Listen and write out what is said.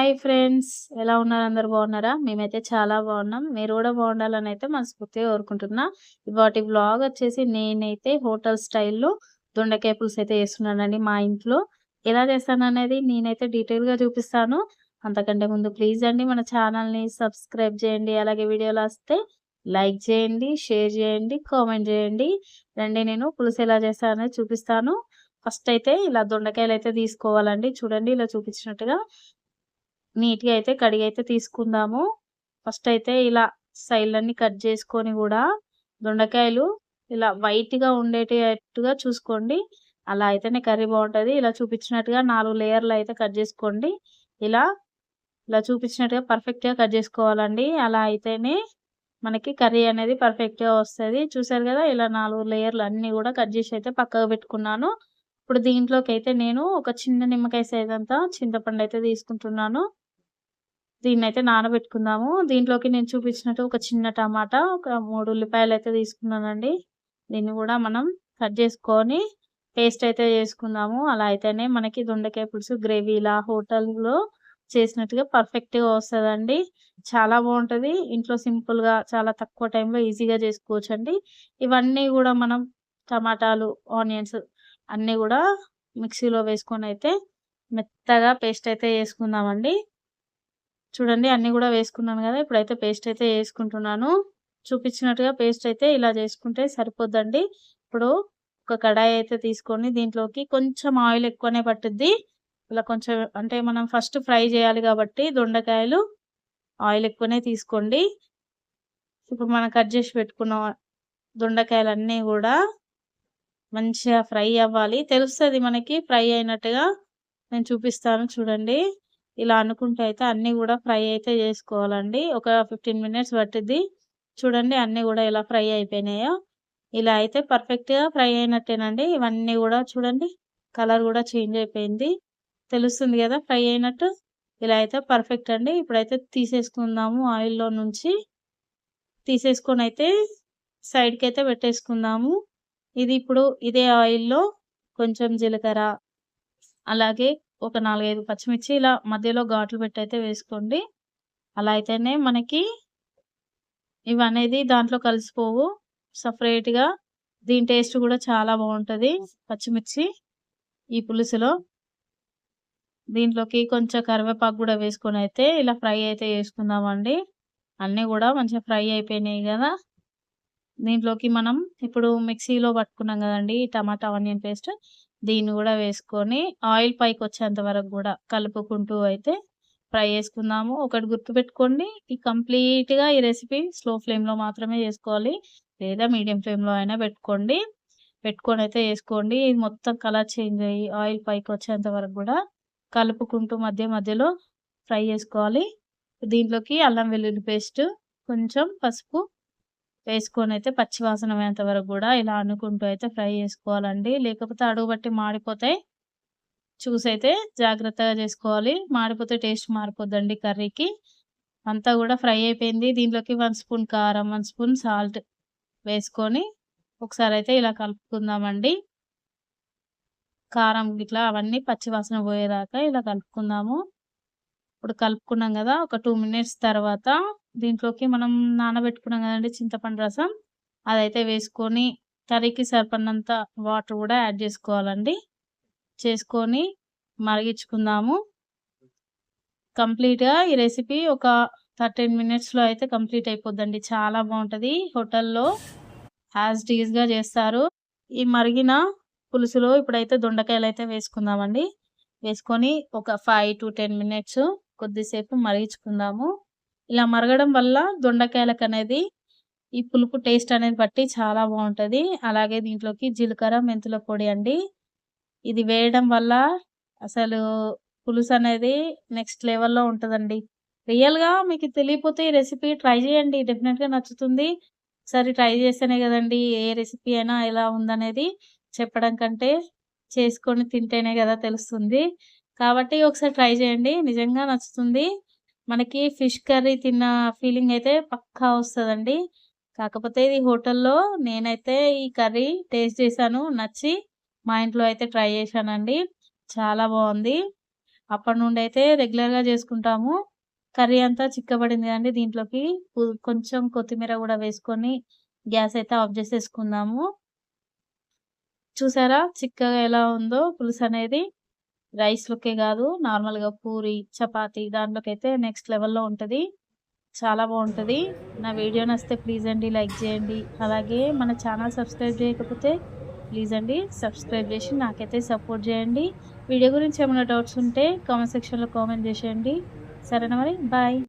Hi friends, ఎలా ఉన్నారు? అందరూ బాగున్నారా? మేమైతే చాలా బాగున్నాం. మీరు కూడా బాగుండాలని అయితే మనస్ఫూర్తిగా కోరుకుంటున్నా. ఇవాటి వ్లాగ్ వచ్చేసి నేనైతే హోటల్ స్టైల్‌లో దొండకాయ పులుసు అయితే చేస్తున్నానండి మా ఇంట్లో. ఎలా చేస్తాననేది నేనైతే డీటెయిల్‌గా చూపిస్తాను. అంతకంటే ముందు ప్లీజ్ అండి మన ఛానల్‌ని సబ్స్క్రైబ్ చేయండి. అలాగే వీడియోలు వస్తే లైక్ చేయండి, షేర్ చేయండి, కామెంట్ చేయండి. రండి నేను పులుసు ఎలా చేస్తానో చూపిస్తాను. ఫస్ట్ అయితే ఇలా దొండకాయలు అయితే తీసుకోవాలండి. చూడండి ఇలా చూపించినట్టుగా. నీట్‌గా అయితే కడిగైతే తీసుకుందాము. ఫస్ట్ అయితే ఇలా సైడ్‌లన్నీ కట్ చేసుకొని గూడా దొండకాయలు ఇలా వైట్‌గా ఉండేటట్టుగా చూసుకోండి. అలా అయితేనే కర్రీ బావుంటది. ఇలా చూపించినట్టుగా 4 లేయర్‌లో అయితే కట్ చేసుకోండి. ఇలా, ఇలా చూపించినట్టుగా పర్ఫెక్ట్‌గా కట్ చేసుకోవాలండి. అలా అయితేనే మనకి కర్రీ అనేది పర్ఫెక్ట్‌గా వస్తది. చూసారు గదా! ఇలా 4 లేయర్‌లు అన్నీ గూడా కట్ చేసి అయితే పక్కకు పెట్టుకున్నాను. ఇప్పుడు దీంట్లోకైతే నేను ఒక చిన్న నిమ్మకాయ సైజ్ అంతా చింతపండయితే తీసుకుంటున్నాను. దీన్నైతే నానబెట్టుకుందాము. దీంట్లోకి నేను చూపించినట్టు ఒక చిన్న టమాటా, ఒక 3 ఉల్లిపాయలైతే తీసుకున్నానండి. దీన్ని గూడా మనం కట్ చేసుకొని పేస్ట్ అయితే చేసుకుందాము. అలా అయితేనే మనకి దొండకాయ పులుసు గ్రేవీలా హోటల్‌లో చేసినట్టుగా పర్ఫెక్ట్‌గా వస్తదండి. చాలా బావుంటది. ఇంట్లో సింపుల్‌గా చాలా తక్కువ టైంలో ఈజీగా చేసుకోవచ్చండి. ఇవన్నీ గూడా మనం టమాటాలు, ఆనియన్స్ అన్నీ గూడా మిక్సీలో వేసుకొనైతే మెత్తగా పేస్ట్ అయితే చేసుకుందామండి. చూడండి అన్నీ గూడా వేసుకున్నాను గదా! ఇప్పుడైతే పేస్ట్ అయితే యేసుకుంటున్నాను. చూపించినట్టుగా పేస్ట్ అయితే ఇలా చేసుకుంటే సరిపోద్దండి. ఇప్పుడు ఒక కడాయి అయితే తీసుకొని దీంట్లోకి కొంచెం ఆయిల్ ఎక్కువనే పట్టుద్ది. ఇలా కొంచెం అంటే మనం ఫస్ట్ ఫ్రై చేయాలి గాబట్టి దొండకాయలు ఆయిల్ ఎక్కువనే తీసుకోండి. ఇప్పుడు మనం కట్ జేసి పెట్టుకున్న దొండకాయలన్నీ గూడా మంచిగా ఫ్రై అవ్వాలి. తెలుస్తది మనకి ఫ్రై అయినట్టుగా. నేను చూపిస్తాను చూడండి. ఇలా అనుకుంటూ అయితే అన్నీ గూడా ఫ్రై అయితే జేసుకోవాలండి. ఒక 15 మినిట్స్ పట్టిద్ది. చూడండి అన్నీ గూడా ఎలా ఫ్రై అయిపోయినాయో. ఇలా అయితే పర్ఫెక్ట్‌గా ఫ్రై అయినట్టేనండి. ఇవన్నీ గూడా చూడండి కలర్ గూడా చేంజ్ అయిపోయింది. తెలుస్తుంది గదా! ఫ్రై అయినట్టు. ఇలా అయితే పర్ఫెక్ట్ అండి. ఇప్పుడైతే తీసేసుకుందాము ఆయిల్‌లో నుంచి. తీసేసుకొనైతే సైడ్‌కైతే పెట్టేసుకుందాము. ఇది ఇప్పుడు ఇదే ఆయిల్‌లో కొంచెం జీలకర్ర, అలాగే ఒక 4, 5 పచ్చిమిర్చి ఇలా మధ్యలో ఘాట్లు పెట్టయితే వేసుకోండి. అలా అయితేనే మనకి ఇవనేది దాంట్లో కలిసిపోవు. సెపరేట్‌గా దీని టేస్ట్ గూడా చాలా బావుంటది. పచ్చిమిర్చి ఈ పులుసులో. దీంట్లోకి కొంచెం కరివేపాకు గూడా వేసుకొనైతే ఇలా ఫ్రై అయితే చేసుకుందామండి. అన్నీ గూడా మంచిగా ఫ్రై అయిపోయినాయి గదా! దీంట్లోకి మనం ఇప్పుడు మిక్సీలో పట్టుకున్నాం గదండీ! టమాటా, ఆనియన్ పేస్ట్ దీన్ని గూడా వేసుకొని ఆయిల్ పైకొచ్చేంత వరకు గూడా కలుపుకుంటూ అయితే ఫ్రై చేసుకుందాము. ఒకటి గుర్తుపెట్టుకోండి. కంప్లీట్‌గా ఈ రెసిపీ స్లో ఫ్లేమ్‌లో మాత్రమే చేసుకోవాలి. లేదా మీడియం ఫ్లేమ్‌లో అయినా పెట్టుకోండి. పెట్టుకొనైతే చేసుకోండి. ఇది మొత్తం కలర్ చేంజ్ అయ్యి ఆయిల్ పైకొచ్చేంత వరకు గూడా కలుపుకుంటూ మధ్య మధ్యలో ఫ్రై చేసుకోవాలి. దీంట్లోకి అల్లం వెల్లుల్లి పేస్ట్, కొంచెం పసుపు వేసుకొనైతే పచ్చి వాసన పోయేంత వరకు గూడా ఇలా అనుకుంటూ అయితే ఫ్రై చేసుకోవాలండి. లేకపోతే అడుగు పట్టి మాడిపోతాయి. చూసైతే జాగ్రత్తగా చేసుకోవాలి. మాడిపోతే టేస్ట్ మారిపోద్దండి కర్రీకి. అంతా గూడా ఫ్రై అయిపోయింది. దీంట్లోకి 1 స్పూన్ కారం, 1 స్పూన్ సాల్ట్ వేసుకొని ఒకసారయితే ఇలా కలుపుకుందామండి. కారం గిట్లా అవన్నీ పచ్చి వాసన పోయేదాకా ఇలా కలుపుకుందాము. ఇప్పుడు కలుపుకున్నాం గదా! ఒక 2 మినిట్స్ తర్వాత దీంట్లోకి మనం నానబెట్టుకున్నాం గదండీ చింతపండు రసం. అదైతే వేసుకొని కర్రీకి సరిపడినంత వాటర్ గూడా యాడ్ జేసుకోవాలండి. చేసుకొని మరిగిచ్చుకుందాము. కంప్లీట్‌గా ఈ రెసిపీ ఒక 13 మినిట్స్‌లో అయితే కంప్లీట్ అయిపోద్దండి. చాలా బావుంటది. హోటల్‌లో యాజ్ ఇట్ ఈజ్‌గా జేస్తారు. ఈ మరిగిన పులుసులో ఇప్పుడైతే దొండకాయలైతే వేసుకుందామండి. వేసుకొని ఒక 5-10 మినిట్స్ కొద్దిసేపు మరిగించుకుందాము. ఇలా మరగడం వల్ల దొండకాయలకనేది ఈ పులుపు టేస్ట్ అనేది బట్టి చాలా బావుంటది. అలాగే దీంట్లోకి జీలకర్ర, మెంతుల పొడి అండి. ఇది వేయడం వల్ల అసలు పులుసనేది నెక్స్ట్ లెవెల్‌లో ఉంటదండి. రియల్‌గా మీకు తెలియపోతే ఈ రెసిపీ ట్రై చేయండి. డెఫినిట్‌గా నచ్చుతుంది. ఒకసారి ట్రై చేస్తేనే గదండీ ఏ రెసిపీ అయినా ఎలా ఉందనేది చెప్పడం కంటే చేసుకొని తింటేనే గదా తెలుస్తుంది. కాబట్టి ఒకసారి ట్రై చేయండి. నిజంగా నచ్చుతుంది. మనకి ఫిష్ కర్రీ తిన్న ఫీలింగ్ అయితే పక్కా వస్తదండి. కాకపోతే ఇది హోటల్‌లో నేనైతే ఈ కర్రీ టేస్ట్ చేశాను. నచ్చి మా ఇంట్లో అయితే ట్రై చేశానండి. చాలా బావుంది. అప్పటి నుండి అయితే రెగ్యులర్‌గా చేసుకుంటాము. కర్రీ అంతా చిక్కబడింది కదండీ! దీంట్లోకి కొంచెం కొత్తిమీర కూడా వేసుకొని గ్యాస్ అయితే ఆఫ్ చేసేసుకుందాము. చూసారా చిక్కగా ఎలా ఉందో పులుసనేది. రైస్‌లోకే గాదు నార్మల్‌గా పూరి, చపాతీ దాంట్లోకైతే నెక్స్ట్ లెవెల్‌లో ఉంటది. చాలా బావుంటది. నా వీడియో నచ్చితే ప్లీజ్ అండి లైక్ జేయండి. అలాగే మన ఛానల్ సబ్స్క్రైబ్ జేయకపోతే ప్లీజ్ అండి సబ్స్క్రైబ్ జేసి నాకైతే సపోర్ట్ జేయండి. వీడియో గురించి ఏమైనా డౌట్స్ ఉంటే కామెంట్ సెక్షన్‌లో కామెంట్ జేసేయండి. సరేనా మరి? బాయ్.